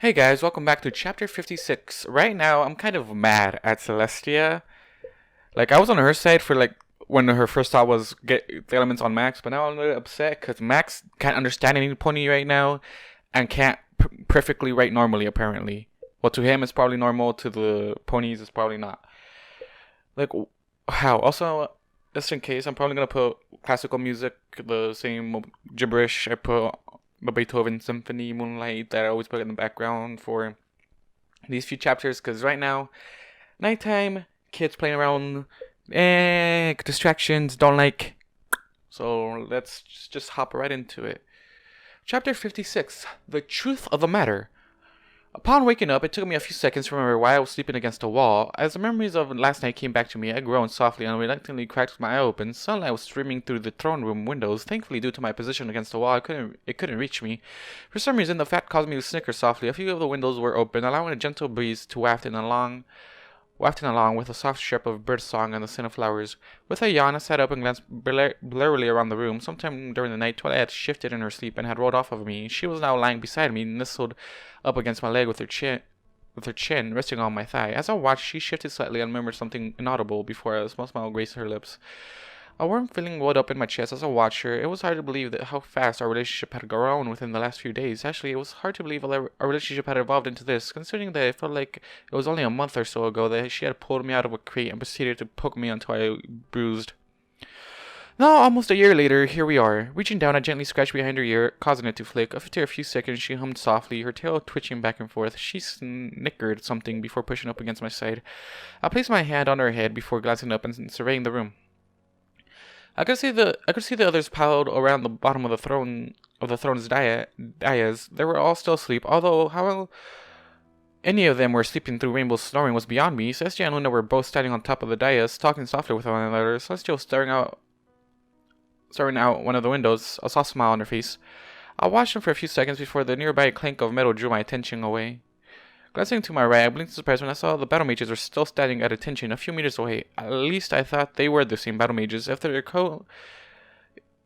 Hey guys, welcome back to chapter 56. Right now, I'm kind of mad at Celestia. Like, I was on her side for when her first thought was get the elements on Max, but now I'm a little upset because Max can't understand any pony right now and can't perfectly write normally, apparently. Well, to him, it's probably normal, to the ponies, it's probably not. Like, how? Also, just in case, I'm probably gonna put classical music, the same gibberish I put the Beethoven Symphony, Moonlight, that I always put in the background for these few chapters, because right now, nighttime, kids playing around, distractions, don't like. So let's just hop right into it. Chapter 56, The Truth of the Matter. Upon waking up, it took me a few seconds to remember why I was sleeping against a wall. As the memories of last night came back to me, I groaned softly and reluctantly cracked my eye open. Sunlight was streaming through the throne room windows. Thankfully, due to my position against the wall, it couldn't reach me. For some reason, the fact caused me to snicker softly. A few of the windows were open, allowing a gentle breeze to wafting along with a soft chirp of birdsong and the scent of flowers. With a yawn, I sat up and glanced blurrily around the room. Sometime during the night, Twilight had shifted in her sleep and had rolled off of me. She was now lying beside me, nestled up against my leg with her chin resting on my thigh. As I watched, she shifted slightly and murmured something inaudible before a small smile graced her lips. A warm feeling welled up in my chest as I watched her. It was hard to believe how fast our relationship had grown within the last few days. Actually, it was hard to believe our relationship had evolved into this, considering that it felt like it was only a month or so ago that she had pulled me out of a crate and proceeded to poke me until I bruised. Now, almost a year later, here we are. Reaching down, I gently scratched behind her ear, causing it to flick. After a few seconds, she hummed softly, her tail twitching back and forth. She snickered something before pushing up against my side. I placed my hand on her head before glancing up and surveying the room. I could see the others piled around the bottom of the throne's dais. They were all still asleep, although how any of them were sleeping through Rainbow's snoring was beyond me. Celestia and Luna were both standing on top of the dais, talking softly with one another. Celestia was staring out one of the windows, a soft smile on her face. I watched them for a few seconds before the nearby clank of metal drew my attention away. Glancing to my right, I blinked in surprise when I saw the battle mages were still standing at attention a few meters away. At least I thought they were the same battle mages, if their coat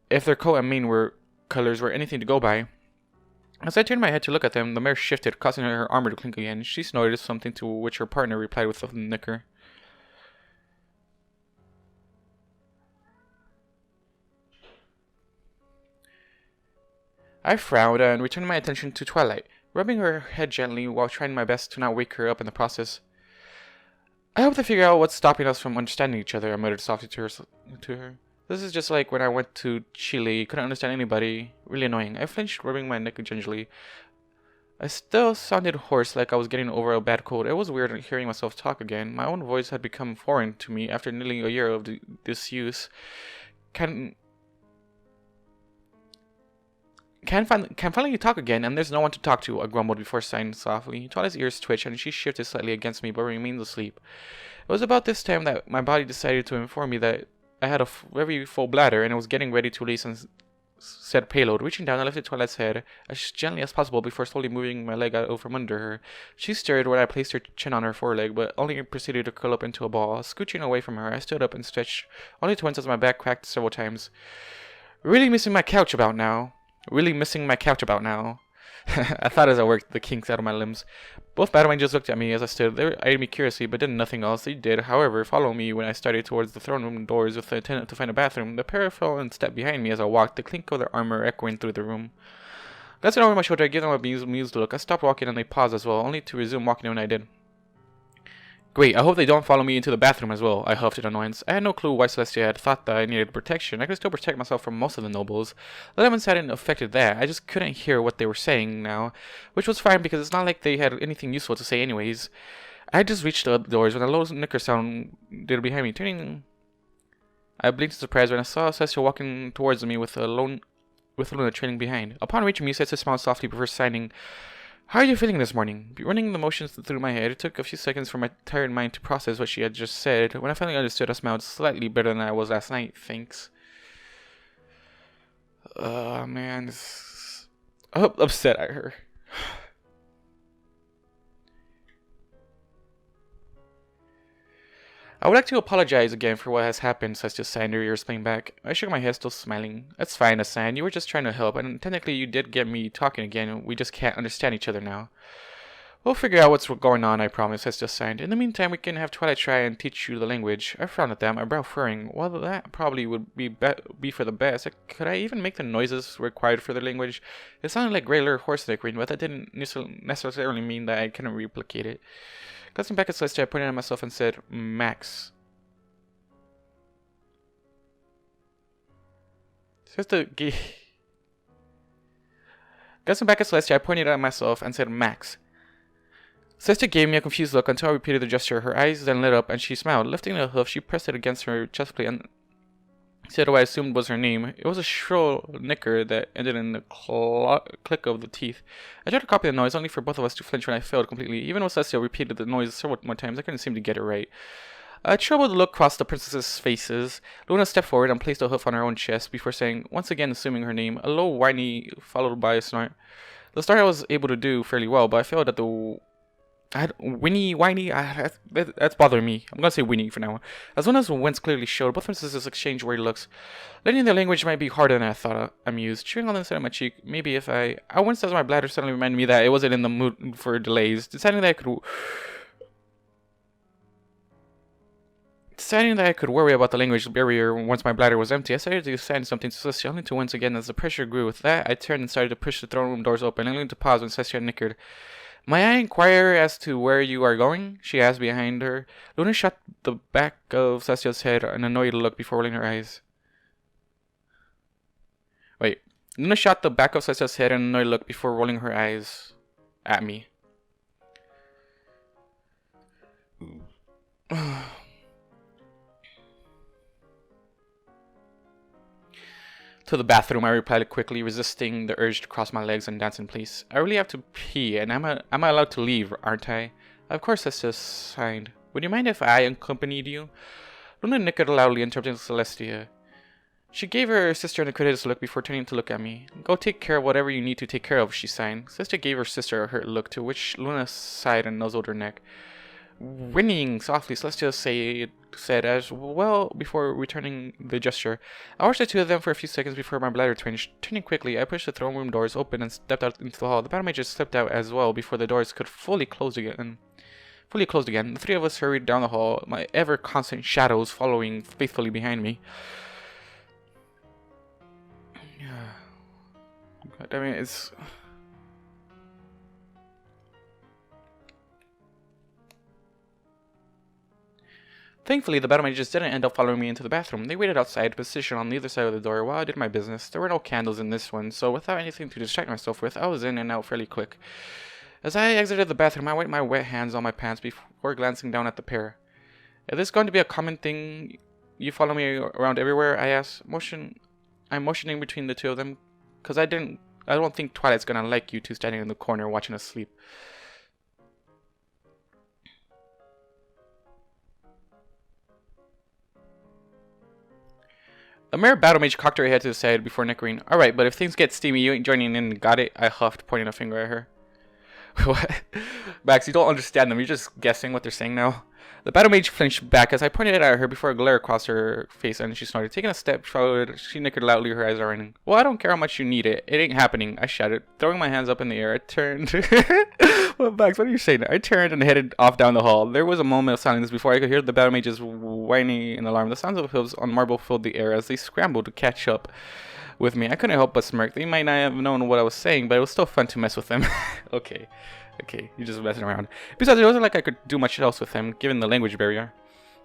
and mane colors were anything to go by. As I turned my head to look at them, the mare shifted, causing her armor to clink again. She snorted something, to which her partner replied with a nicker. I frowned and returned my attention to Twilight, rubbing her head gently while trying my best to not wake her up in the process. I hope to figure out what's stopping us from understanding each other, I muttered softly to her. This is just like when I went to Chile, couldn't understand anybody. Really annoying. I flinched, rubbing my neck gingerly. I still sounded hoarse, like I was getting over a bad cold. It was weird hearing myself talk again. My own voice had become foreign to me after nearly a year of disuse. Can finally talk again, and there's no one to talk to, I grumbled before sighing softly. Twilight's ears twitched, and she shifted slightly against me, but remained asleep. It was about this time that my body decided to inform me that I had a very full bladder, and I was getting ready to release said payload. Reaching down, I lifted Twilight's head as gently as possible before slowly moving my leg out from under her. She stirred when I placed her chin on her foreleg, but only proceeded to curl up into a ball. Scooching away from her, I stood up and stretched, only to wince as my back cracked several times. Really missing my couch about now. I thought as I worked the kinks out of my limbs. Both battle angels looked at me as I stood. They eyed me curiously, but did nothing else. They did, however, follow me when I started towards the throne room doors with the intent to find a bathroom. The pair fell and stepped behind me as I walked, the clink of their armor echoing through the room. Glancing over my shoulder, I gave them a bemused look. I stopped walking and they paused as well, only to resume walking when I did. Great, I hope they don't follow me into the bathroom as well, I huffed in annoyance. I had no clue why Celestia had thought that I needed protection. I could still protect myself from most of the nobles. The lemons hadn't affected that. I just couldn't hear what they were saying now, which was fine because it's not like they had anything useful to say anyways. I had just reached the doors when a low snicker sound did behind me. Turning, I blinked in surprise when I saw Celestia walking towards me with Luna trailing behind. Upon reaching me, Celestia smiled softly before signing, "How are you feeling this morning?" Running the motions through my head, it took a few seconds for my tired mind to process what she had just said. When I finally understood, I smiled slightly better than I was last night, thanks. Man. I'm upset at her. I would like to apologize again for what has happened, Celestia sighed, her ears playing back. I shook my head, still smiling. That's fine, I sighed. You were just trying to help, and technically you did get me talking again. We just can't understand each other now. We'll figure out what's going on, I promise, Hestia signed. In the meantime, we can have Twilight try and teach you the language. I frowned at them, my brow furrowing. While that probably would be for the best, could I even make the noises required for the language? It sounded like regular horse nickering, but that didn't necessarily mean that I couldn't replicate it. Glancing back at Celestia, I pointed at myself and said, Max. Glancing back at Celestia, I pointed at myself and said, Max. Celestia gave me a confused look until I repeated the gesture. Her eyes then lit up and she smiled. Lifting the hoof, she pressed it against her chest plate and said what I assumed was her name. It was a shrill nicker that ended in the click of the teeth. I tried to copy the noise, only for both of us to flinch when I failed completely. Even when Celestia repeated the noise several more times, I couldn't seem to get it right. A troubled look crossed the princess's faces. Luna stepped forward and placed a hoof on her own chest before saying, once again assuming her name, a low whiny followed by a snort. The snort I was able to do fairly well, but I failed at the whiny, that's bothering me. I'm gonna say Winnie for now. As Luna's wince clearly showed, both princesses exchanged worried looks. Learning their language might be harder than I thought, amused. Chewing on the inside of my cheek, maybe if I winced as my bladder suddenly reminded me that it wasn't in the mood for delays. Deciding that I could worry about the language barrier once my bladder was empty, I started to sign something to Celestia, only to once again as the pressure grew. With that, I turned and started to push the throne room doors open, only to pause when Celestia nickered. May I inquire as to where you are going? She asked behind her. Luna shot the back of Celestia's head an annoyed look before rolling her eyes. Luna shot the back of Celestia's head an annoyed look before rolling her eyes at me. To the bathroom, I replied quickly, resisting the urge to cross my legs and dance in place. I really have to pee, and am I allowed to leave, aren't I? Of course, Celestia signed. Would you mind if I accompanied you? Luna nickered loudly, interrupting Celestia. She gave her sister an incredulous look before turning to look at me. Go take care of whatever you need to take care of, she signed. Celestia gave her sister a hurt look, to which Luna sighed and nuzzled her neck. Whinnying softly, Celestia said as well before returning the gesture. I watched the two of them for a few seconds before my bladder twinged. Turning quickly, I pushed the throne room doors open and stepped out into the hall. The battle mages slipped out as well before the doors could fully close again. The three of us hurried down the hall, my ever-constant shadows following faithfully behind me. God damn it, it's... Thankfully, the battle mages didn't end up following me into the bathroom. They waited outside, positioned on the other side of the door, while I did my business. There were no candles in this one, so without anything to distract myself with, I was in and out fairly quick. As I exited the bathroom, I wiped my wet hands on my pants before glancing down at the pair. Is this going to be a common thing? You follow me around everywhere? I asked. I'm motioning between the two of them, because I don't think Twilight's gonna like you two standing in the corner watching us sleep. The mere battle mage cocked her head to the side before nickering. Alright, but if things get steamy, you ain't joining in, got it? I huffed, pointing a finger at her. What? Max, you don't understand them, you're just guessing what they're saying now. The battle mage flinched back as I pointed it at her before a glare crossed her face and she snorted. Taking a step forward, she nickered loudly, her eyes running. Well, I don't care how much you need it. It ain't happening, I shouted. Throwing my hands up in the air, I turned... Well, Max, what are you saying? I turned and headed off down the hall. There was a moment of silence before I could hear the battle mages whining in alarm. The sounds of hooves on marble filled the air as they scrambled to catch up with me. I couldn't help but smirk. They might not have known what I was saying, but it was still fun to mess with them. Okay, you're just messing around. Besides, it wasn't like I could do much else with them, given the language barrier.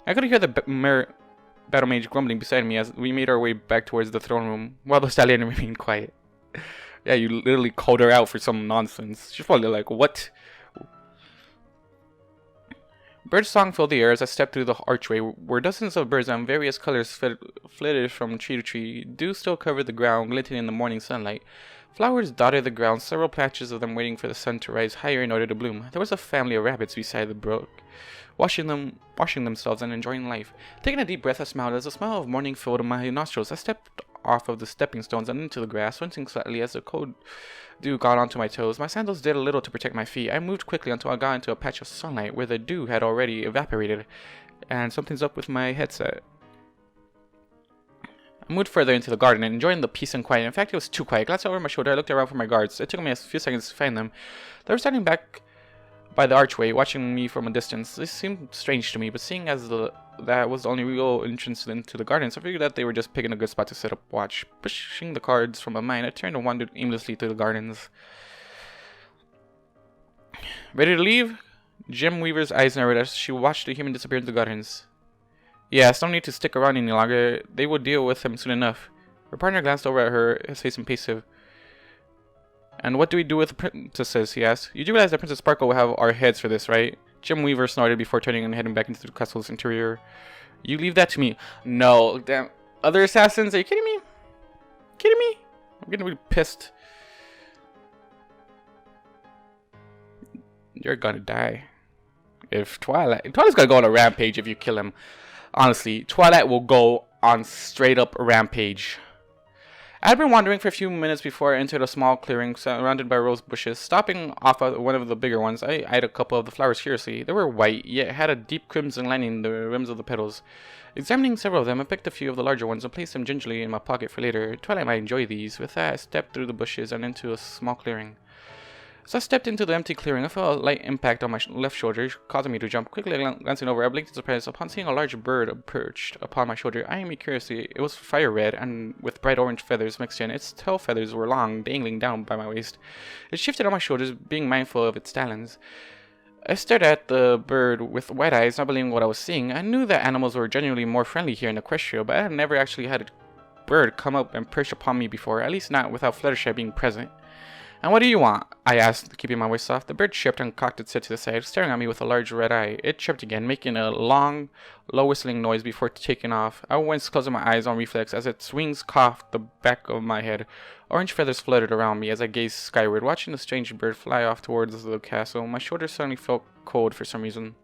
I could hear the battle mage grumbling beside me as we made our way back towards the throne room, while the stallion remained quiet. Yeah, you literally called her out for some nonsense. She's probably like, what? Bird song filled the air as I stepped through the archway, where dozens of birds on various colors flitted from tree to tree. Dew still covered the ground, glinting in the morning sunlight. Flowers dotted the ground, several patches of them waiting for the sun to rise higher in order to bloom. There was a family of rabbits beside the brook, washing themselves and enjoying life. Taking a deep breath, I smiled as a smell of morning filled my nostrils. I stepped off of the stepping stones and into the grass, wincing slightly as the cold dew got onto my toes. My sandals did a little to protect my feet. I moved quickly until I got into a patch of sunlight where the dew had already evaporated, and something's up with my headset. I moved further into the garden and enjoying the peace and quiet. In fact, it was too quiet. Glancing over my shoulder, I looked around for my guards. It took me a few seconds to find them. They were standing back by the archway, watching me from a distance. This seemed strange to me, but seeing as that was the only real entrance into the gardens, I figured that they were just picking a good spot to set up watch. Pushing the cards from my mind, I turned and wandered aimlessly through the gardens. Ready to leave? Jim Weaver's eyes narrowed as she watched the human disappear into the gardens. Yes, no need to stick around any longer. They will deal with him soon enough. Her partner glanced over at her, his face impassive. And what do we do with the princesses, he asked. You do realize that Princess Sparkle will have our heads for this, right? Jim Weaver snorted before turning and heading back into the castle's interior. You leave that to me. No, damn. Other assassins? Are you kidding me? Kidding me? I'm getting really pissed. You're gonna die. If Twilight's gonna go on a rampage if you kill him. Honestly, Twilight will go on straight up rampage. I had been wandering for a few minutes before I entered a small clearing surrounded by rose bushes. Stopping off at one of the bigger ones, I eyed a couple of the flowers curiously. They were white, yet had a deep crimson lining in the rims of the petals. Examining several of them, I picked a few of the larger ones and placed them gingerly in my pocket for later. Twilight might enjoy these. With that, I stepped through the bushes and into a small clearing. As I stepped into the empty clearing, I felt a light impact on my left shoulder, causing me to jump. Quickly glancing over, I blinked in surprise upon seeing a large bird perched upon my shoulder, eyeing me curiously. It was fire red and with bright orange feathers mixed in. Its tail feathers were long, dangling down by my waist. It shifted on my shoulders, being mindful of its talons. I stared at the bird with wide eyes, not believing what I was seeing. I knew that animals were genuinely more friendly here in Equestria, but I had never actually had a bird come up and perch upon me before, at least not without Fluttershy being present. And what do you want? I asked, keeping my voice soft. The bird chirped and cocked its head to the side, staring at me with a large red eye. It chirped again, making a long, low whistling noise before taking off. I winced, closing my eyes on reflex as its wings coughed the back of my head. Orange feathers fluttered around me as I gazed skyward, watching the strange bird fly off towards the castle. My shoulders suddenly felt cold for some reason.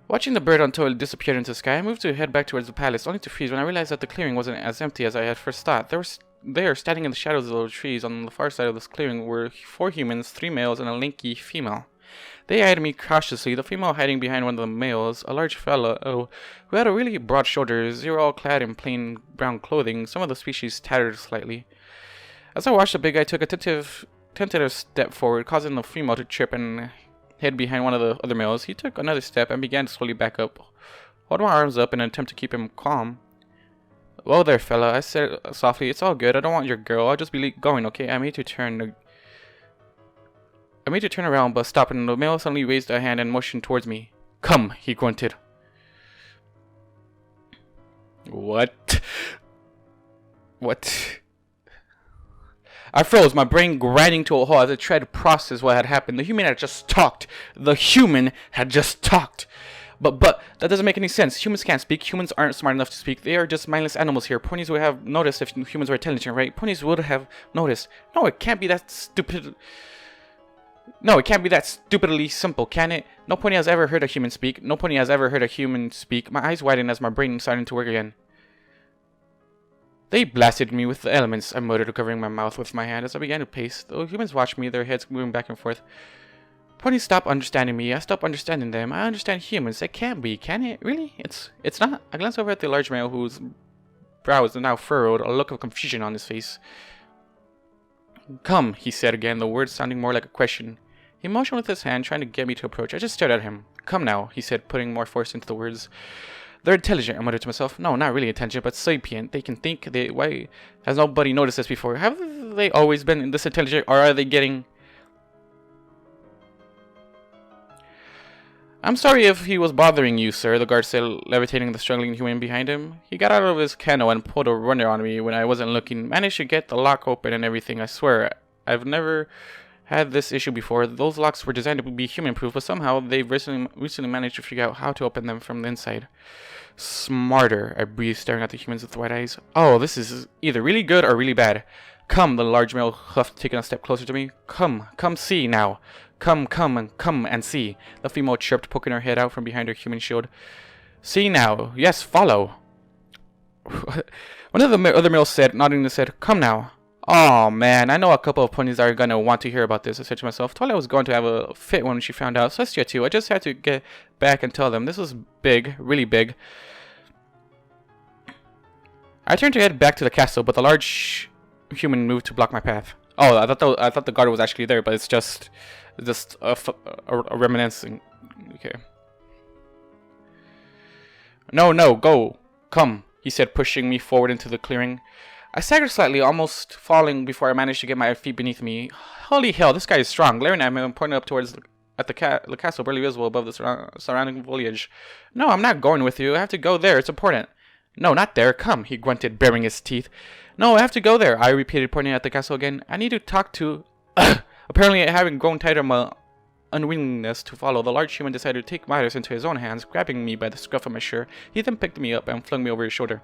Watching the bird until it disappeared into the sky, I moved to head back towards the palace, only to freeze when I realized that the clearing wasn't as empty as I had first thought. There, standing in the shadows of the trees on the far side of this clearing, were 4 humans, 3 males, and a lanky female. They eyed me cautiously, the female hiding behind one of the males, a large fellow who had a really broad shoulders. They were all clad in plain brown clothing, some of the species tattered slightly. As I watched, the big guy took a tentative step forward, causing the female to trip and head behind one of the other males. He took another step and began to slowly back up, holding my arms up in an attempt to keep him calm. Well there, fella, I said softly. It's all good. I don't want your girl. I'll just be going, okay? I made to turn around, but stopped, and the male suddenly raised a hand and motioned towards me. Come, he grunted. What? I froze, my brain grinding to a halt as I tried to process what had happened. The human had just talked. But that doesn't make any sense. Humans can't speak. Humans aren't smart enough to speak. They are just mindless animals here. Ponies would have noticed if humans were intelligent, right? Ponies would have noticed. No, it can't be that stupid. No, it can't be that stupidly simple, can it? No pony has ever heard a human speak. No pony has ever heard a human speak. My eyes widened as my brain started to work again. They blasted me with the elements, I muttered, covering my mouth with my hand as I began to pace. The humans watched me, their heads moving back and forth. Ponies stop understanding me. I stop understanding them. I understand humans. It can't be, can it? Really? It's not. I glanced over at the large male whose brows are now furrowed, a look of confusion on his face. Come, he said again, the words sounding more like a question. He motioned with his hand, trying to get me to approach. I just stared at him. Come now, he said, putting more force into the words. They're intelligent, I muttered to myself. No, not really intelligent, but sapient. They can think. Why has nobody noticed this before? Have they always been this intelligent, or are they getting... I'm sorry if he was bothering you, sir, the guard said, levitating the struggling human behind him. He got out of his canoe and pulled a runner on me when I wasn't looking. Managed to get the lock open and everything, I swear. I've never had this issue before. Those locks were designed to be human-proof, but somehow they've recently managed to figure out how to open them from the inside. Smarter, I breathed, staring at the humans with wide eyes. Oh, this is either really good or really bad. Come, the large male huffed, taking a step closer to me. Come see now. Come and see. The female chirped, poking her head out from behind her human shield. See now. Yes, follow. One of the other males said, nodding his head, come now. Oh man, I know a couple of ponies are gonna want to hear about this, I said to myself. Twilight was going to have a fit when she found out. Equestria too. I just had to get back and tell them. This was big, really big. I turned to head back to the castle, but the large human moved to block my path. Oh, I thought the guard was actually there, but it's just Just a reminiscing. Okay. No, no, go. Come, he said, pushing me forward into the clearing. I staggered slightly, almost falling before I managed to get my feet beneath me. Holy hell, this guy is strong. Glaring at me and pointing up towards the castle, barely visible above the surrounding foliage. No, I'm not going with you. I have to go there. It's important. No, not there. Come, he grunted, baring his teeth. No, I have to go there, I repeated, pointing at the castle again. I need to talk to... Apparently, having grown tired of my unwillingness to follow, the large human decided to take matters into his own hands. Grabbing me by the scruff of my shirt, he then picked me up and flung me over his shoulder.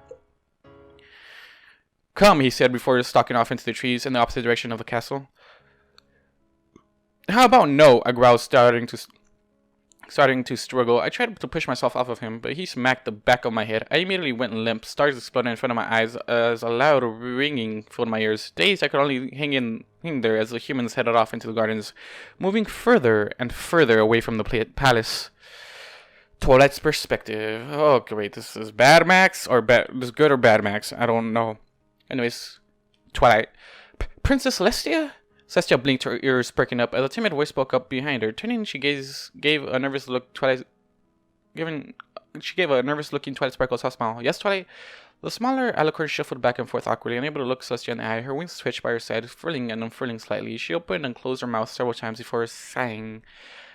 Come, he said before stalking off into the trees in the opposite direction of the castle. How about no? I growled, starting to struggle. I tried to push myself off of him, but he smacked the back of my head. I immediately went limp, stars exploded in front of my eyes as a loud ringing filled my ears. Dazed, I could only hang there as the humans headed off into the gardens, moving further and further away from the palace. Twilight's perspective. Oh, great. This is bad Max or bad? This good or bad Max? I don't know. Anyways, Twilight. Princess Celestia? Celestia blinked, her ears perking up as a timid voice spoke up behind her. Turning, she gave a nervous look. She gave a nervous-looking Twilight Sparkle soft smile. Yes, Twilight. The smaller alicorn shuffled back and forth awkwardly, unable to look Celestia in the eye. Her wings twitched by her side, furling and unfurling slightly. She opened and closed her mouth several times before sighing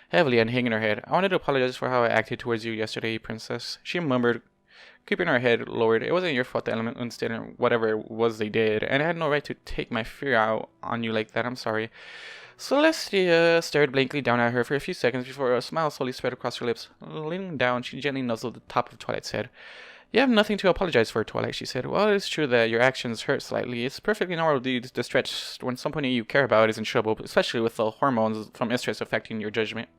heavily and hanging her head. I wanted to apologize for how I acted towards you yesterday, Princess, she murmured, keeping her head lowered. It wasn't your fault the elements did whatever it was they did, and I had no right to take my fear out on you like that. I'm sorry. Celestia stared blankly down at her for a few seconds before a smile slowly spread across her lips. Leaning down, she gently nuzzled the top of Twilight's head. You have nothing to apologize for, Twilight, she said. While it is true that your actions hurt slightly, it's perfectly normal to be distressed when somebody you care about is in trouble, especially with the hormones from stress affecting your judgment.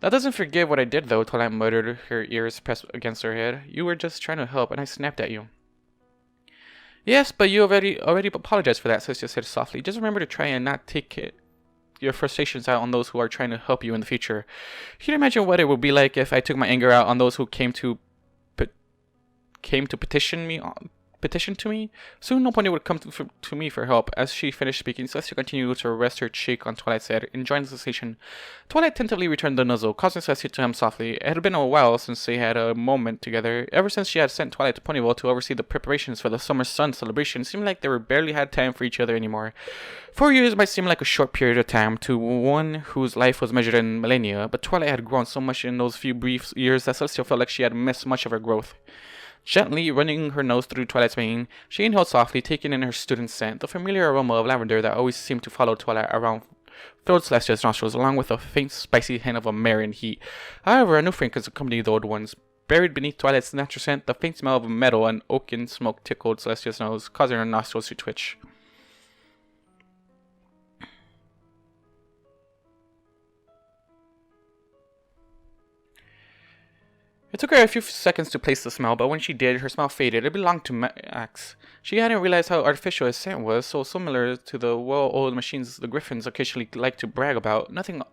That doesn't forgive what I did, though, Twilight muttered, her ears pressed against her head. You were just trying to help, and I snapped at you. Yes, but you already apologized for that, Celestia said softly. Just remember to try and not take your frustrations out on those who are trying to help you in the future. Can you imagine what it would be like if I took my anger out on those who came to petition to me? Soon nobody would come to me for help. As she finished speaking, Celestia continued to rest her cheek on Twilight's head, enjoying the sensation. Twilight tentatively returned the nuzzle, causing Celestia to hum softly. It had been a while since they had a moment together. Ever since she had sent Twilight to Ponyville to oversee the preparations for the Summer Sun celebration, it seemed like they barely had time for each other anymore. 4 years might seem like a short period of time to one whose life was measured in millennia, but Twilight had grown so much in those few brief years that Celestia felt like she had missed much of her growth. Gently running her nose through Twilight's mane, she inhaled softly, taking in her student's scent. The familiar aroma of lavender that always seemed to follow Twilight around filled Celestia's nostrils, along with a faint, spicy hint of American heat. However, a new fragrance accompanied the old ones. Buried beneath Twilight's natural scent, the faint smell of metal and oaken smoke tickled Celestia's nose, causing her nostrils to twitch. It took her a few seconds to place the smell, but when she did, her smell faded. It belonged to Max. She hadn't realized how artificial his scent was, so similar to the well-oiled machines the Griffins occasionally like to brag about. Nothing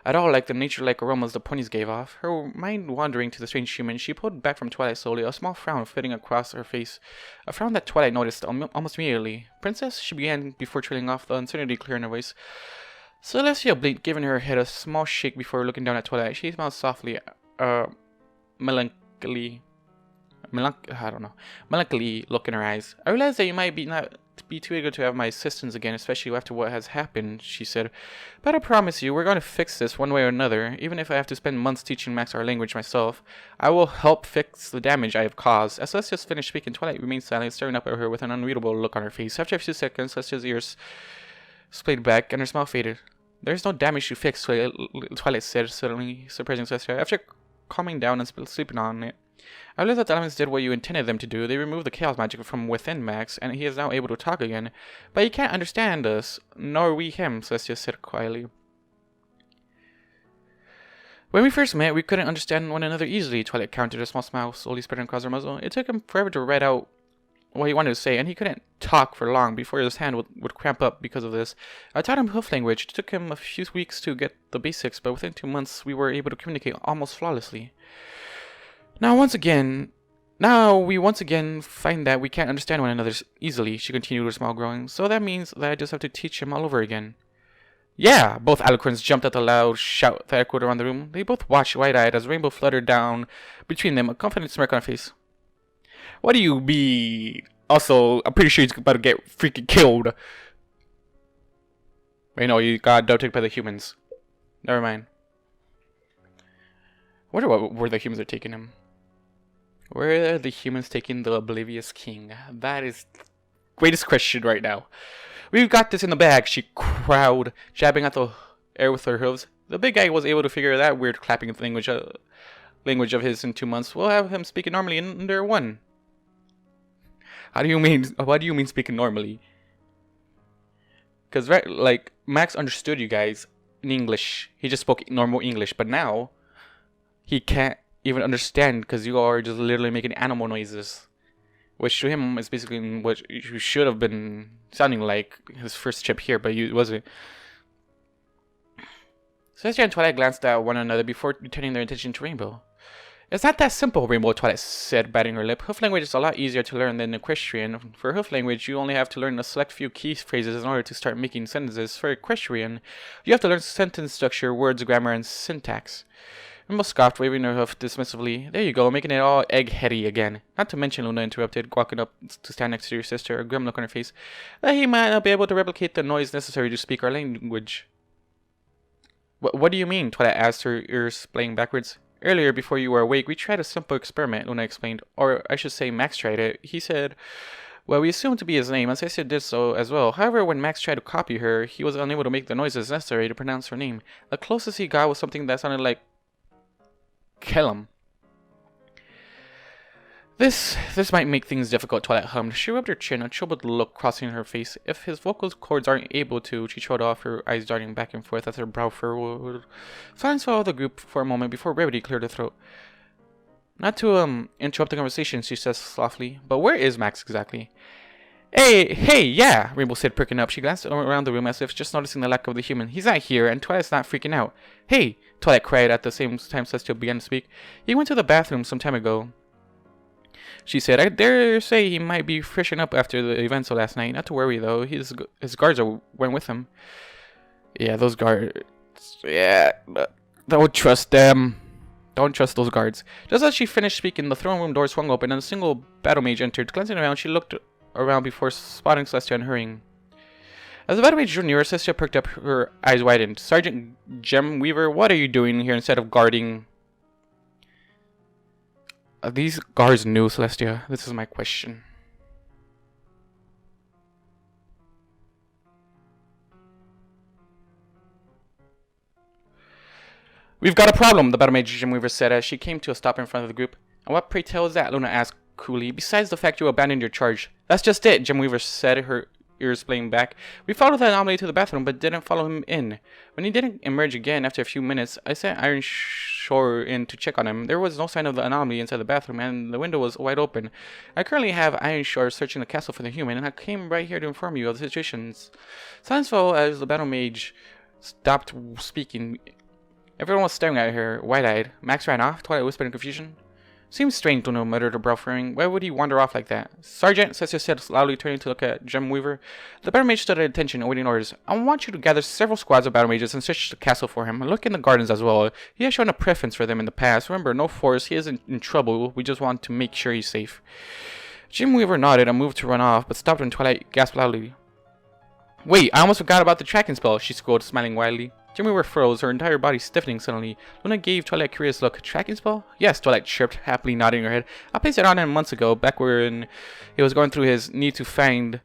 at all like the nature-like aromas the ponies gave off. Her mind wandering to the strange human, she pulled back from Twilight slowly, a small frown flitting across her face. A frown that Twilight noticed almost immediately. Princess, she began before trailing off, the uncertainty clear in her voice. Celestia blinked, giving her head a small shake before looking down at Twilight. She smiled softly, melancholy look in her eyes. I realize that you might not be too eager to have my assistance again, especially after what has happened, she said. But I promise you, we're going to fix this one way or another. Even if I have to spend months teaching Max our language myself, I will help fix the damage I have caused. As Celestia finished speaking, Twilight remained silent, staring up at her with an unreadable look on her face. After a few seconds, Celestia's ears splayed back, and her smile faded. There's no damage to fix, Twilight said, suddenly surprising Celestia. After calming down and sleeping on it, I realized that the elements did what you intended them to do. They removed the chaos magic from within Max, and he is now able to talk again. But he can't understand us, nor we him, Celestia said quietly. When we first met, we couldn't understand one another easily, Twilight countered, a small smile slowly spreading across her muzzle. It took him forever to write out what he wanted to say, and he couldn't talk for long before his hand would cramp up because of this. I taught him hoof language. It took him a few weeks to get the basics, but within 2 months we were able to communicate almost flawlessly. Now we once again find that we can't understand one another easily, she continued, her smile growing. So that means that I just have to teach him all over again. Yeah! Both alicorns jumped at the loud shout that echoed around the room. They both watched wide-eyed as Rainbow fluttered down between them, a confident smirk on her face. What do you mean? Also, I'm pretty sure he's about to get freaking killed. Wait, no, you got doubted by the humans. Never mind. I wonder where the humans are taking him. Where are the humans taking the oblivious king? That is the greatest question right now. We've got this in the bag, she crowed, jabbing at the air with her hooves. The big guy was able to figure that weird clapping language of his in 2 months. We'll have him speaking normally in under 1. How do you mean? What do you mean speaking normally? Because like Max understood you guys in English. He just spoke normal English, but now he can't even understand because you are just literally making animal noises, which to him is basically what you should have been sounding like his first trip here, but you wasn't. Celestia and Twilight glanced at one another before returning their attention to Rainbow. It's not that simple, Rainbow, Twilight said, biting her lip. Hoof language is a lot easier to learn than Equestrian. For hoof language, you only have to learn a select few key phrases in order to start making sentences. For Equestrian, you have to learn sentence structure, words, grammar, and syntax. Rainbow scoffed, waving her hoof dismissively. There you go, making it all egg-heady again. Not to mention, Luna interrupted, walking up to stand next to your sister, a grim look on her face, that he might not be able to replicate the noise necessary to speak our language. What do you mean? Twilight asked, her ears playing backwards. Earlier, before you were awake, we tried a simple experiment, Luna explained. Or, I should say, Max tried it. He said, well, we assumed to be his name, and Celestia did so as well. However, when Max tried to copy her, he was unable to make the noises necessary to pronounce her name. The closest he got was something that sounded like Kellum. This might make things difficult, Twilight hummed. She rubbed her chin, a troubled look crossing her face. If his vocal cords aren't able to, she showed off, her eyes darting back and forth as her brow furrowed. Silence followed the group for a moment before Rarity cleared her throat. Not to interrupt the conversation, she says softly, but where is Max exactly? Hey, yeah, Rainbow said, pricking up. She glanced around the room as if just noticing the lack of the human. He's not here, and Twilight's not freaking out. Hey, Twilight cried at the same time Celestia began to speak. He went to the bathroom some time ago, she said. I dare say he might be freshening up after the events of last night. Not to worry, though. His guards went with him. Yeah, those guards. Yeah, but don't trust them. Don't trust those guards. Just as she finished speaking, the throne room door swung open and a single battle mage entered. Glancing around, she looked around before spotting Celestia and hurrying. As the battle mage drew nearer, Celestia perked up, her eyes widened. Sergeant Gemweaver, what are you doing here instead of guarding? Are these guards new, Celestia? This is my question. We've got a problem, the battle mage Gemweaver said as she came to a stop in front of the group. And what pray tell is that? Luna asked coolly. Besides the fact you abandoned your charge. That's just it, Gemweaver said, her ears playing back. We followed the anomaly to the bathroom, but didn't follow him in. When he didn't emerge again after a few minutes, I sent Iron Shore in to check on him. There was no sign of the anomaly inside the bathroom, and the window was wide open. I currently have Iron Shore searching the castle for the human, and I came right here to inform you of the situation. Silence fell as the battle mage stopped speaking. Everyone was staring at her, wide-eyed. Max ran off, Twilight whispered in confusion. Seems strange, Luna muttered, her brow furrowing. Why would he wander off like that? Sergeant, Celestia said loudly, turning to look at Gemweaver. The battle mage stood at attention, awaiting orders. I want you to gather several squads of battle mages and search the castle for him. Look in the gardens as well. He has shown a preference for them in the past. Remember, no force. He isn't in trouble. We just want to make sure he's safe. Gemweaver nodded and moved to run off, but stopped when Twilight gasped loudly. Wait, I almost forgot about the tracking spell, she scolded, smiling widely. Gemweaver froze, her entire body stiffening suddenly. Luna gave Twilight a curious look. Tracking spell? Yes, Twilight chirped, happily nodding her head. I placed it on him months ago, back when he was going through his need to find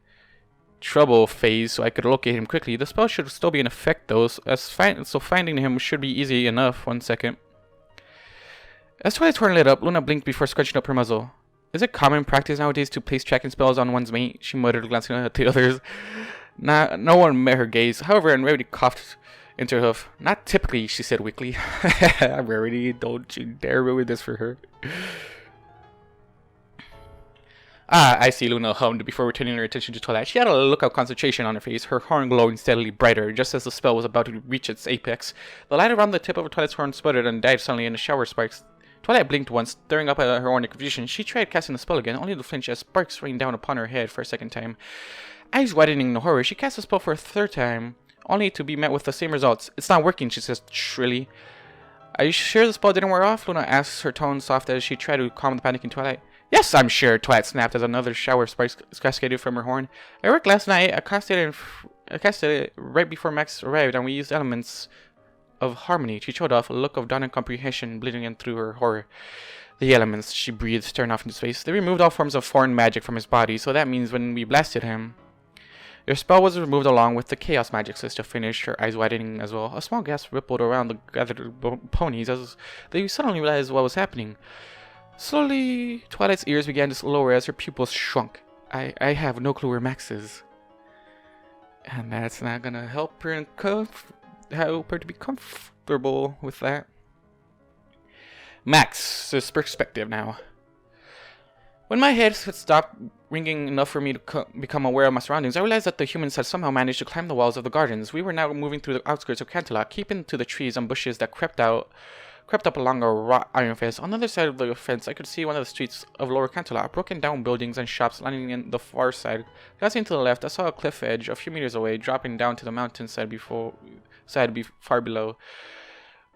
trouble phase, so I could locate him quickly. The spell should still be in effect, though, so finding him should be easy enough. 1 second. As Twilight's horn lit up, Luna blinked before scrunching up her muzzle. Is it common practice nowadays to place tracking spells on one's mate? She muttered, glancing at the others. No one met her gaze. However, and Rarity coughed into her hoof. Not typically, she said weakly. Rarity, don't you dare ruin this for her. Ah, I see, Luna hummed before returning her attention to Twilight. She had a look of concentration on her face, her horn glowing steadily brighter, just as the spell was about to reach its apex. The light around the tip of Twilight's horn sputtered and died suddenly in a shower of sparks. Twilight blinked once, staring up at her horn in confusion. She tried casting the spell again, only to flinch as sparks rained down upon her head for a second time. Eyes widening in horror, she cast the spell for a third time. only to be met with the same results. It's not working, she says shrilly. Are you sure the spell didn't wear off? Luna asks, her tone soft as she tried to calm the panicking Twilight. Yes, I'm sure, Twilight snapped as another shower of sparks cascaded from her horn. I worked last night. I casted it right before Max arrived, and we used elements of harmony. She showed off, a look of dawn and comprehension bleeding in through her horror. The elements, she breathed, staring off into space. They removed all forms of foreign magic from his body, so that means when we blasted him, your spell was removed along with the chaos magic, Sister finished, her eyes widening as well. A small gasp rippled around the gathered ponies as they suddenly realized what was happening. Slowly, Twilight's ears began to lower as her pupils shrunk. I have no clue where Max is. And that's not gonna help her to be comfortable with that. Max's perspective now. When my head had stopped ringing enough for me to become aware of my surroundings, I realized that the humans had somehow managed to climb the walls of the gardens. We were now moving through the outskirts of Canterlot, keeping to the trees and bushes that crept up along a wrought iron fence. On the other side of the fence, I could see one of the streets of Lower Canterlot, broken down buildings and shops lining in the far side. Glancing to the left, I saw a cliff edge a few meters away, dropping down to the mountainside far below.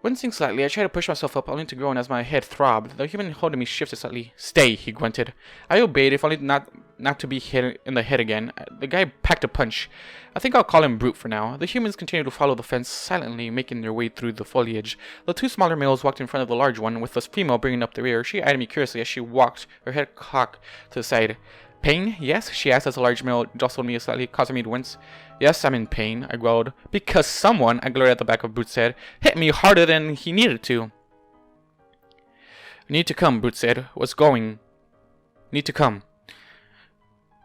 Wincing slightly, I tried to push myself up, only to groan as my head throbbed. The human holding me shifted slightly. Stay, he grunted. I obeyed, if only not to be hit in the head again. The guy packed a punch. I think I'll call him Brute for now. The humans continued to follow the fence, silently making their way through the foliage. The two smaller males walked in front of the large one, with the female bringing up the rear. She eyed me curiously as she walked, her head cocked to the side. Pain? Yes? She asked as the large male jostled me slightly, causing me to wince. Yes, I'm in pain, I growled. Because someone, I glared at the back of Brute's head, hit me harder than he needed to. Need to come, Brute said. What's going? Need to come.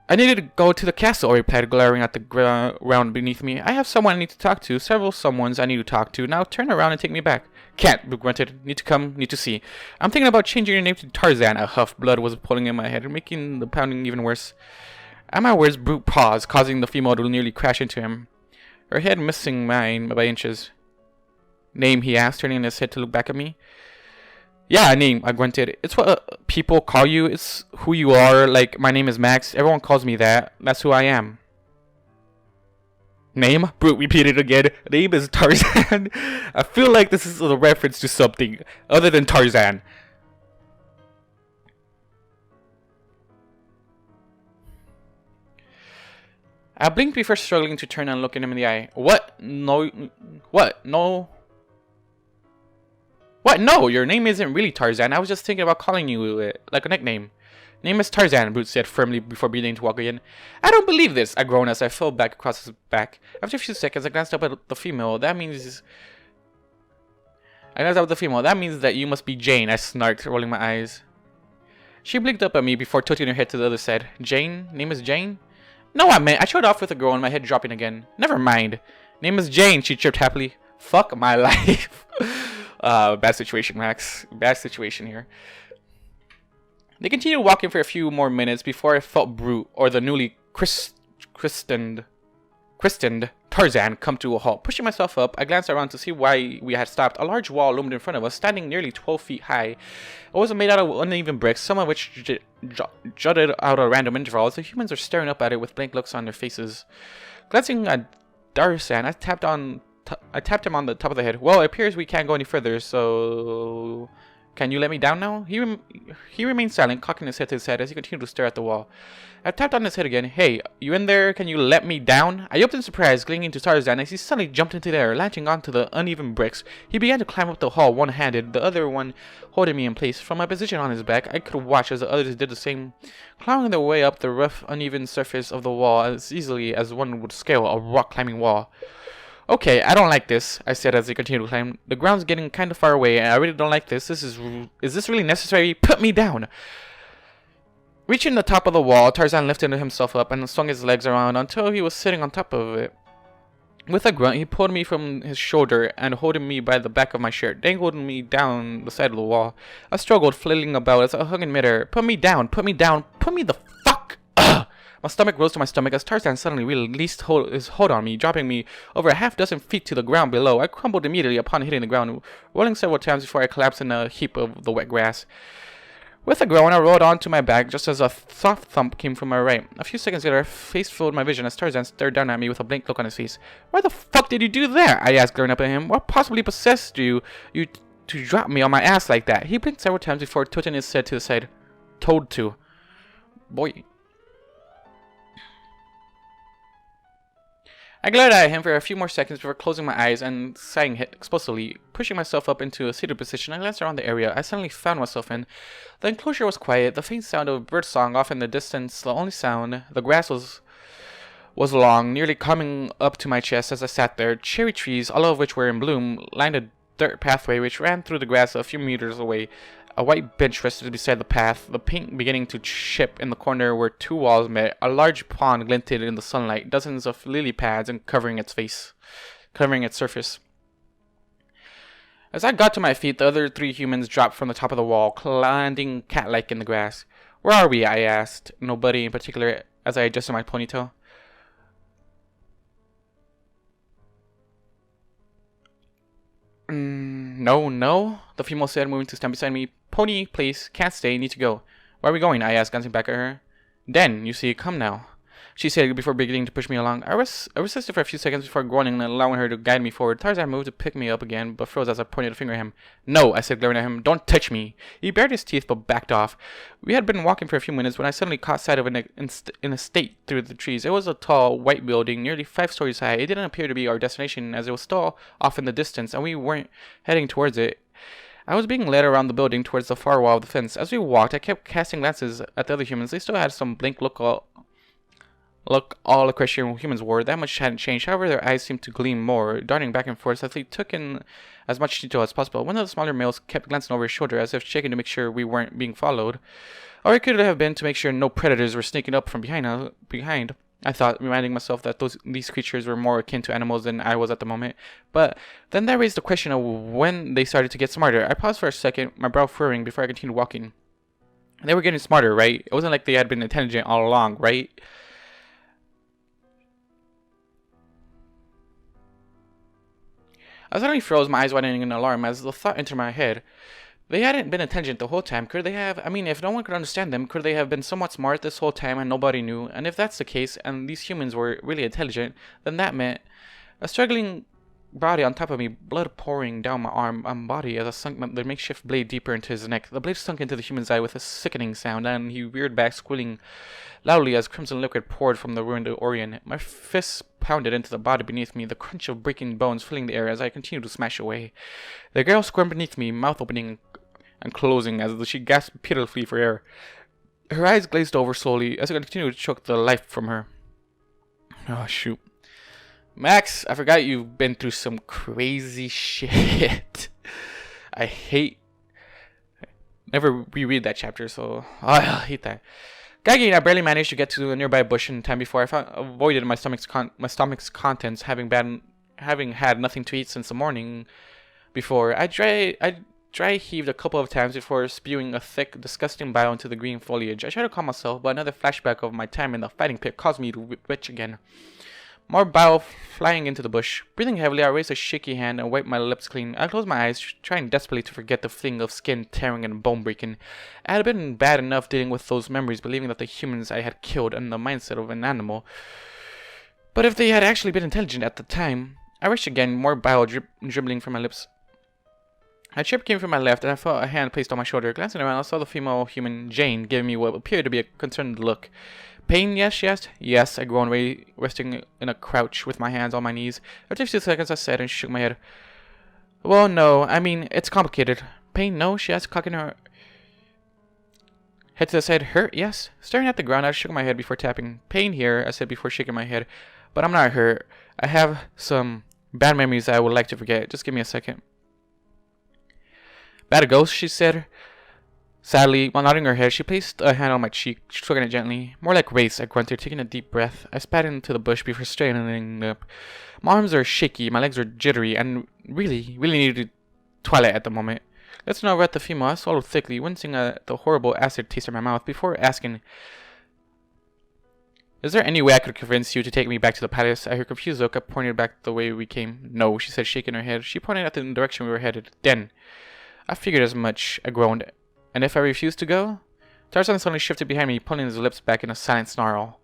I needed to go to the castle, I replied, glaring at the ground beneath me. I have someone I need to talk to, several someones I need to talk to. Now turn around and take me back. Can't, Brute grunted. Need to come, need to see. I'm thinking about changing your name to Tarzan. A huff blood was pulling in my head, making the pounding even worse. At my words, Brute paused, causing the female to nearly crash into him, her head missing mine by inches. Name, he asked, turning his head to look back at me. Yeah, a name, I grunted. It's what people call you. It's who you are. Like, my name is Max. Everyone calls me that. That's who I am. Name? Brute repeated again. Name is Tarzan. I feel like this is a reference to something other than Tarzan. I blinked before struggling to turn and look him in the eye. What? No. What? No. What? No, your name isn't really Tarzan. I was just thinking about calling you it, like a nickname. Name is Tarzan, Brute said firmly before beginning to walk again. I don't believe this, I groaned as I fell back across his back. After a few seconds, I glanced up at the female. That means that you must be Jane, I snarked, rolling my eyes. She blinked up at me before tilting her head to the other side. Jane? Name is Jane? No, I showed off with a girl and my head dropping again. Never mind. Name is Jane, she chirped happily. Fuck my life. Bad situation, Max. Bad situation here. They continued walking for a few more minutes before I felt Brute, or the newly christened Tarzan, come to a halt. Pushing myself up, I glanced around to see why we had stopped. A large wall loomed in front of us, standing nearly 12 feet high. It was made out of uneven bricks, some of which jutted out at random intervals. The humans were staring up at it with blank looks on their faces. Glancing at Tarzan, I tapped him on the top of the head. Well, it appears we can't go any further, so... Can you let me down now? He remained silent, cocking his head to his head as he continued to stare at the wall. I tapped on his head again. Hey, you in there? Can you let me down? I yelped in surprise, clinging to Tarzan as he suddenly jumped into the air, latching onto the uneven bricks. He began to climb up the hall one-handed, the other one holding me in place. From my position on his back, I could watch as the others did the same, clawing their way up the rough, uneven surface of the wall as easily as one would scale a rock-climbing wall. Okay, I don't like this, I said as they continued to climb. The ground's getting kind of far away, and I really don't like this. Is this really necessary? Put me down! Reaching the top of the wall, Tarzan lifted himself up and swung his legs around until he was sitting on top of it. With a grunt, he pulled me from his shoulder and, holding me by the back of my shirt, dangled me down the side of the wall. I struggled, flailing about as I hung in midair. Put me down! Put me down! Put me the fuck! Ugh! My stomach rose to my stomach as Tarzan suddenly released his hold on me, dropping me over a half-dozen feet to the ground below. I crumbled immediately upon hitting the ground, rolling several times before I collapsed in a heap of the wet grass. With a groan, I rolled onto my back just as a soft thump came from my right. A few seconds later, a face filled my vision as Tarzan stared down at me with a blank look on his face. "Why the fuck did you do that?" I asked, glaring up at him. "What possibly possessed you to drop me on my ass like that?" He blinked several times before tilting his head to the side. "Told to." Boy. I glared at him for a few more seconds before closing my eyes and sighing explosively. Pushing myself up into a seated position, I glanced around the area I suddenly found myself in. The enclosure was quiet, the faint sound of birdsong off in the distance, the only sound. The grass was long, nearly coming up to my chest as I sat there. Cherry trees, all of which were in bloom, lined a dirt pathway which ran through the grass a few meters away. A white bench rested beside the path, the paint beginning to chip in the corner where two walls met. A large pond glinted in the sunlight, dozens of lily pads and covering its surface. As I got to my feet, the other three humans dropped from the top of the wall, landing cat-like in the grass. "Where are we?" I asked, nobody in particular, as I adjusted my ponytail. No, the female said, moving to stand beside me. "Pony, please, can't stay, need to go." "Where are we going?" I asked, glancing back at her. "Den, you see, come now," she said before beginning to push me along. I resisted for a few seconds before groaning and allowing her to guide me forward. Tarzan moved to pick me up again, but froze as I pointed a finger at him. "No," I said, glaring at him. "Don't touch me." He bared his teeth but backed off. We had been walking for a few minutes when I suddenly caught sight of an estate through the trees. It was a tall, white building, nearly 5 stories high. It didn't appear to be our destination, as it was still off in the distance, and we weren't heading towards it. I was being led around the building towards the far wall of the fence. As we walked, I kept casting glances at the other humans. They still had some blank look all Equestrian humans wore. That much hadn't changed. However, their eyes seemed to gleam more, darting back and forth as they took in as much detail as possible. One of the smaller males kept glancing over his shoulder as if checking to make sure we weren't being followed. Or it could have been to make sure no predators were sneaking up from behind. I thought, reminding myself that these creatures were more akin to animals than I was at the moment. But then that raised the question of when they started to get smarter. I paused for a second, my brow furrowing, before I continued walking. They were getting smarter, right? It wasn't like they had been intelligent all along, right? I suddenly froze, my eyes widening in alarm as the thought entered my head. They hadn't been intelligent the whole time. Could they have? I mean, if no one could understand them, could they have been somewhat smart this whole time and nobody knew? And if that's the case, and these humans were really intelligent, then that meant a struggling body on top of me, blood pouring down my arm and body as I sunk the makeshift blade deeper into his neck. The blade sunk into the human's eye with a sickening sound, and he reared back, squealing loudly as crimson liquid poured from the ruined organ. My fists pounded into the body beneath me, the crunch of breaking bones filling the air as I continued to smash away. The girl squirmed beneath me, mouth opening and closing as she gasped pitifully for air. Her eyes glazed over slowly as I continued to choke the life from her. Oh, shoot. "Max, I forgot you've been through some crazy shit." Never reread that chapter, so I hate that. Gagging, I barely managed to get to a nearby bush in time before I avoided my stomach's contents, having had nothing to eat since the morning before. I dry heaved a couple of times before spewing a thick, disgusting bile into the green foliage. I tried to calm myself, but another flashback of my time in the fighting pit caused me to retch again. More bile flying into the bush. Breathing heavily, I raised a shaky hand and wiped my lips clean. I closed my eyes, trying desperately to forget the feeling of skin tearing and bone breaking. It had been bad enough dealing with those memories, believing that the humans I had killed in the mindset of an animal. But if they had actually been intelligent at the time... I wished again, more bile dribbling from my lips. A chirp came from my left, and I felt a hand placed on my shoulder. Glancing around, I saw the female human, Jane, giving me what appeared to be a concerned look. "Pain, yes?" she asked. "Yes," I groaned, resting in a crouch with my hands on my knees. After a few seconds, I said and shook my head. "Well, no, I mean, it's complicated." "Pain, no?" she asked, cocking her head to the side. "Hurt, yes?" Staring at the ground, I shook my head before tapping. "Pain here," I said before shaking my head. "But I'm not hurt. I have some bad memories I would like to forget. Just give me a second." "Bad ghost," she said. Sadly, while nodding her head, she placed a hand on my cheek, stroking it gently. "More like race," I grunted, taking a deep breath. I spat into the bush before straightening up. My arms are shaky, my legs are jittery, and really needed Twilight at the moment. Looking over at the female, I swallowed thickly, wincing at the horrible acid taste in my mouth, before asking, "Is there any way I could convince you to take me back to the palace?" At her confused look, I pointed back the way we came. "No," she said, shaking her head. She pointed at the direction we were headed. "Den." I figured as much, I groaned. And if I refuse to go? Tarzan suddenly shifted behind me, pulling his lips back in a silent snarl.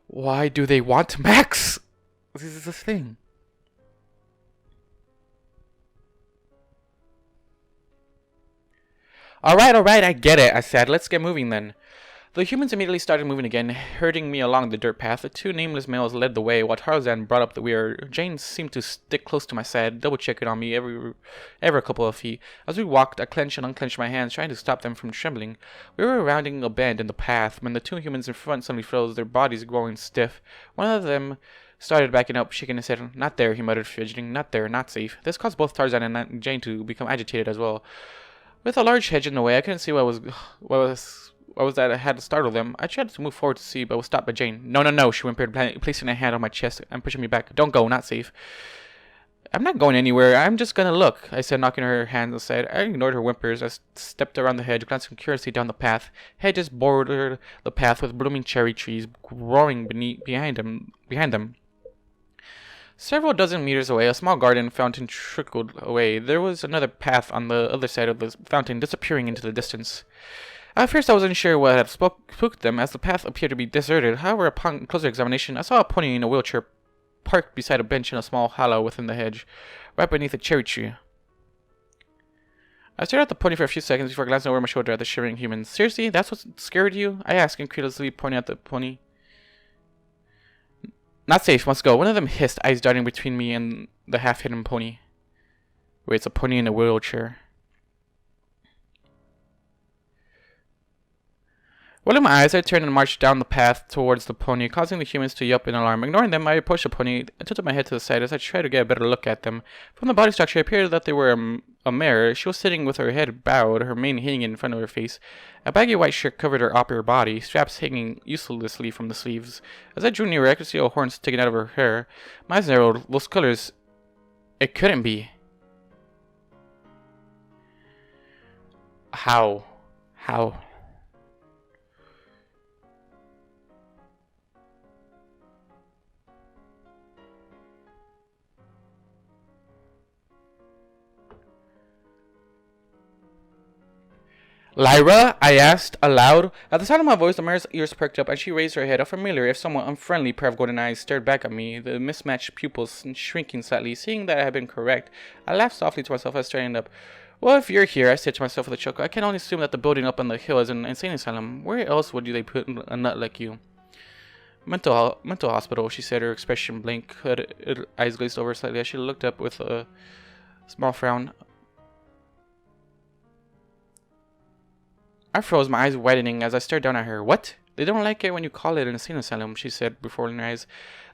Why do they want Max? This is the thing. Alright, I get it, I said. Let's get moving then. The humans immediately started moving again, herding me along the dirt path. The two nameless males led the way, while Tarzan brought up the rear. Jane seemed to stick close to my side, double-checking on me every couple of feet. As we walked, I clenched and unclenched my hands, trying to stop them from trembling. We were rounding a bend in the path when the two humans in front suddenly froze, their bodies growing stiff. One of them started backing up, shaking his head. Not there, he muttered, fidgeting. Not there, not safe. This caused both Tarzan and Jane to become agitated as well. With a large hedge in the way, I couldn't see what was that I had to startle them. I tried to move forward to see, but was stopped by Jane. No, she whimpered, placing a hand on my chest and pushing me back. Don't go, not safe. I'm not going anywhere. I'm just gonna look, I said, knocking her hands aside. I ignored her whimpers. I stepped around the hedge, glancing curiously down the path. Hedges bordered the path with blooming cherry trees growing behind them. Several dozen meters away, a small garden fountain trickled away. There was another path on the other side of the fountain, disappearing into the distance. At first I wasn't sure what had spooked them, as the path appeared to be deserted. However, upon closer examination, I saw a pony in a wheelchair parked beside a bench in a small hollow within the hedge, right beneath a cherry tree. I stared at the pony for a few seconds before glancing over my shoulder at the shivering humans. Seriously? That's what scared you? I asked, incredulously, pointing at the pony. Not safe, must go. One of them hissed, eyes darting between me and the half-hidden pony. Wait, it's a pony in a wheelchair. Rolling my eyes, I turned and marched down the path towards the pony, causing the humans to yelp in alarm. Ignoring them, I approached the pony and tilted my head to the side as I tried to get a better look at them. From the body structure, it appeared that they were a mare. She was sitting with her head bowed, her mane hanging in front of her face. A baggy white shirt covered her upper body, straps hanging uselessly from the sleeves. As I drew nearer, I could see a horn sticking out of her hair. My eyes narrowed. Those colors... It couldn't be. How? Lyra? I asked, aloud. At the sound of my voice, the mare's ears perked up, and she raised her head. A familiar, if somewhat unfriendly, pair of golden eyes stared back at me, the mismatched pupils shrinking slightly. Seeing that I had been correct, I laughed softly to myself as I straightened up. Well, if you're here, I said to myself with a chuckle, I can only assume that the building up on the hill is an insane asylum. Where else would they put a nut like you? Mental hospital, she said, her expression blank, her eyes glazed over slightly as she looked up with a small frown. I froze, my eyes widening as I stared down at her. What? They don't like it when you call it an insane asylum, she said before rolling her eyes.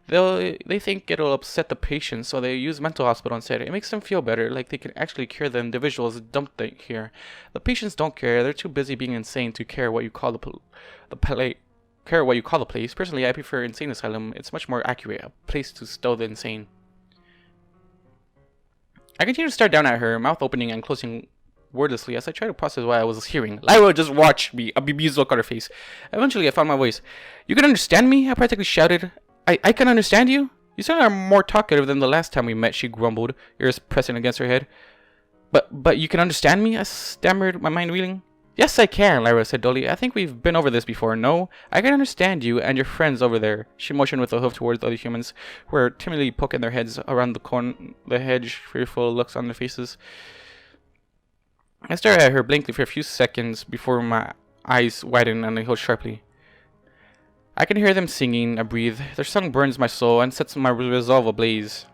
They think it'll upset the patients, so they use mental hospital instead. It makes them feel better, like they can actually cure the individuals dumped here. The patients don't care. They're too busy being insane to care what you call the place. Personally, I prefer insane asylum. It's much more accurate, a place to stow the insane. I continued to stare down at her, mouth opening and closing wordlessly as I tried to process what I was hearing. Lyra just watched me, a bemused look on her face. Eventually, I found my voice. You can understand me? I practically shouted. I can understand you? You certainly are more talkative than the last time we met, she grumbled, ears pressing against her head. But you can understand me? I stammered, my mind reeling. Yes, I can, Lyra said dully. I think we've been over this before. No, I can understand you and your friends over there. She motioned with a hoof towards the other humans, who were timidly poking their heads around the hedge, fearful looks on their faces. I stared at her blankly for a few seconds before my eyes widened and I held sharply. I can hear them singing, I breathe. Their song burns my soul and sets my resolve ablaze.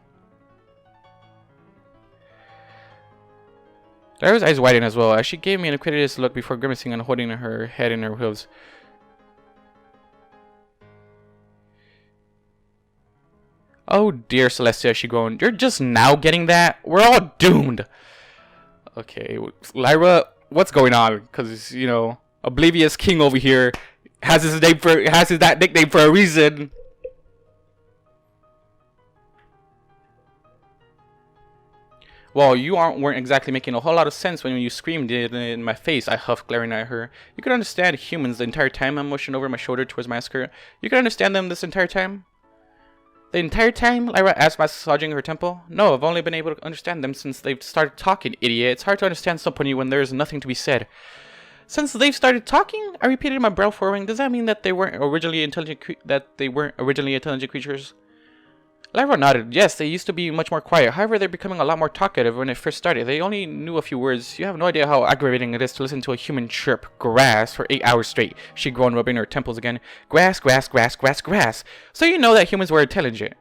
Lyra's eyes widened as well, as she gave me an incredulous look before grimacing and holding her head in her hooves. Oh dear, Celestia, she groaned. You're just now getting that? We're all doomed! Okay, Lyra, what's going on? Because, you know, Oblivious King over here has that nickname for a reason. Well, you weren't exactly making a whole lot of sense when you screamed it in my face, I huffed, glaring at her. You could understand humans the entire time. I motioned over my shoulder towards my skirt. You could understand them this entire time? The entire time? Lyra asked, massaging her temple. No, I've only been able to understand them since they've started talking, idiot. It's hard to understand somebody when there is nothing to be said. Since they've started talking, I repeated, my brow furrowing. Does that mean that they weren't originally intelligent creatures? Lyra nodded. Yes, they used to be much more quiet. However, they're becoming a lot more talkative when it first started. They only knew a few words. You have no idea how aggravating it is to listen to a human chirp grass for 8 hours straight. She groaned, rubbing her temples again. Grass, grass, grass, grass, grass. So you know that humans were intelligent?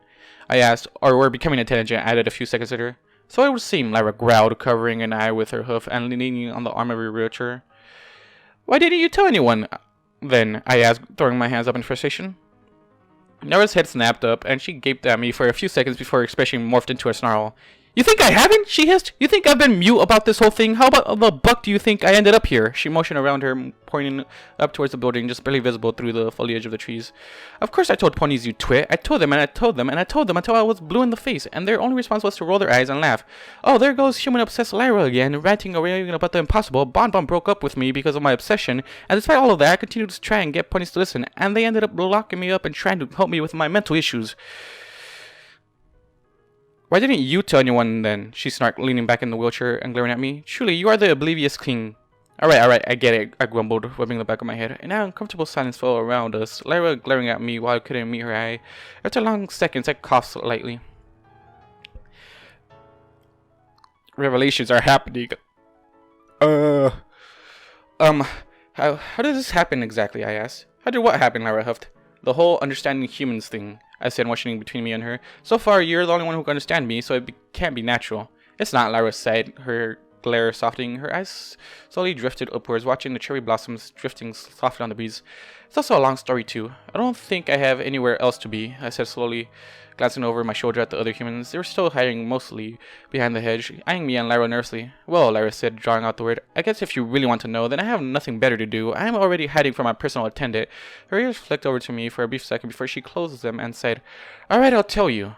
I asked. Or were becoming intelligent, I added a few seconds later. So it would seem, Lyra growled, covering an eye with her hoof and leaning on the arm of her wheelchair. Why didn't you tell anyone, then? I asked, throwing my hands up in frustration. Lyra's head snapped up, and she gaped at me for a few seconds before her expression morphed into a snarl. You think I haven't? She hissed. You think I've been mute about this whole thing? How about the buck do you think I ended up here? She motioned around her, pointing up towards the building, just barely visible through the foliage of the trees. Of course I told ponies, you twit. I told them, and I told them, and I told them until I was blue in the face, and their only response was to roll their eyes and laugh. Oh, there goes human-obsessed Lyra again, ranting away about the impossible. Bon broke up with me because of my obsession, and despite all of that, I continued to try and get ponies to listen, and they ended up locking me up and trying to help me with my mental issues. Why didn't you tell anyone then? She snarked, leaning back in the wheelchair and glaring at me. Truly, you are the oblivious king. Alright, I get it, I grumbled, rubbing the back of my head. An uncomfortable silence fell around us, Lyra glaring at me while I couldn't meet her eye. After long seconds, I coughed lightly. Revelations are happening. How did this happen exactly? I asked. How did what happen? Lyra huffed. The whole understanding humans thing, I said, motioning between me and her. So far, you're the only one who can understand me, so it can't be natural. It's not, Lyra said, her glare softening. Her eyes slowly drifted upwards, watching the cherry blossoms drifting softly on the breeze. It's also a long story, too. I don't think I have anywhere else to be, I said slowly, glancing over my shoulder at the other humans. They were still hiding mostly behind the hedge, eyeing me and Lyra nervously. Well, Lyra said, drawing out the word, I guess if you really want to know, then I have nothing better to do. I am already hiding from my personal attendant. Her ears flicked over to me for a brief second before she closed them and said, Alright, I'll tell you.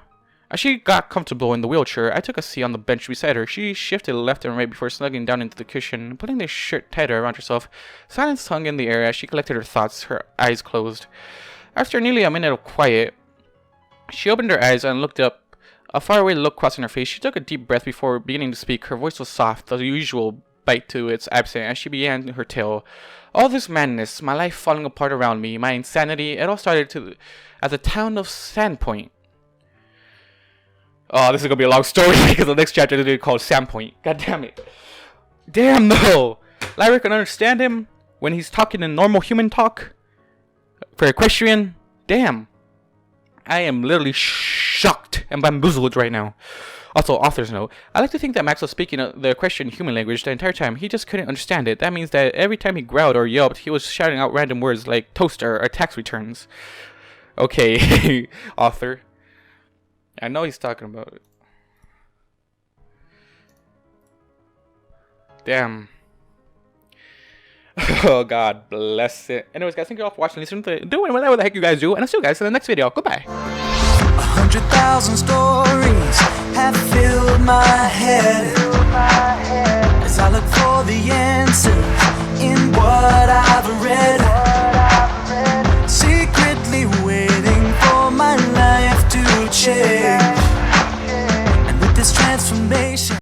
As she got comfortable in the wheelchair, I took a seat on the bench beside her. She shifted left and right before snuggling down into the cushion, pulling the shirt tighter around herself. Silence hung in the air as she collected her thoughts, her eyes closed. After nearly a minute of quiet, she opened her eyes and looked up, a faraway look crossing her face. She took a deep breath before beginning to speak. Her voice was soft, the usual bite to its accent, as she began her tale. All this madness, my life falling apart around me, my insanity, it all started at the town of Sandpoint. Oh, this is gonna be a long story because the next chapter is gonna be called Sandpoint. God damn it. Damn, no. Lyra can understand him when he's talking in normal human talk. For Equestrian, damn. I am literally shocked and bamboozled right now. Also, author's note. I like to think that Max was speaking the Equestrian human language the entire time. He just couldn't understand it. That means that every time he growled or yelped, he was shouting out random words like toaster or tax returns. Okay, author. I know he's talking about it. Damn. Oh, God bless it. Anyways, guys, thank you all for watching, listening to doing whatever the heck you guys do, and I'll see you guys in the next video. Goodbye. 100,000 stories have filled my head as I look for the answers in what I've read.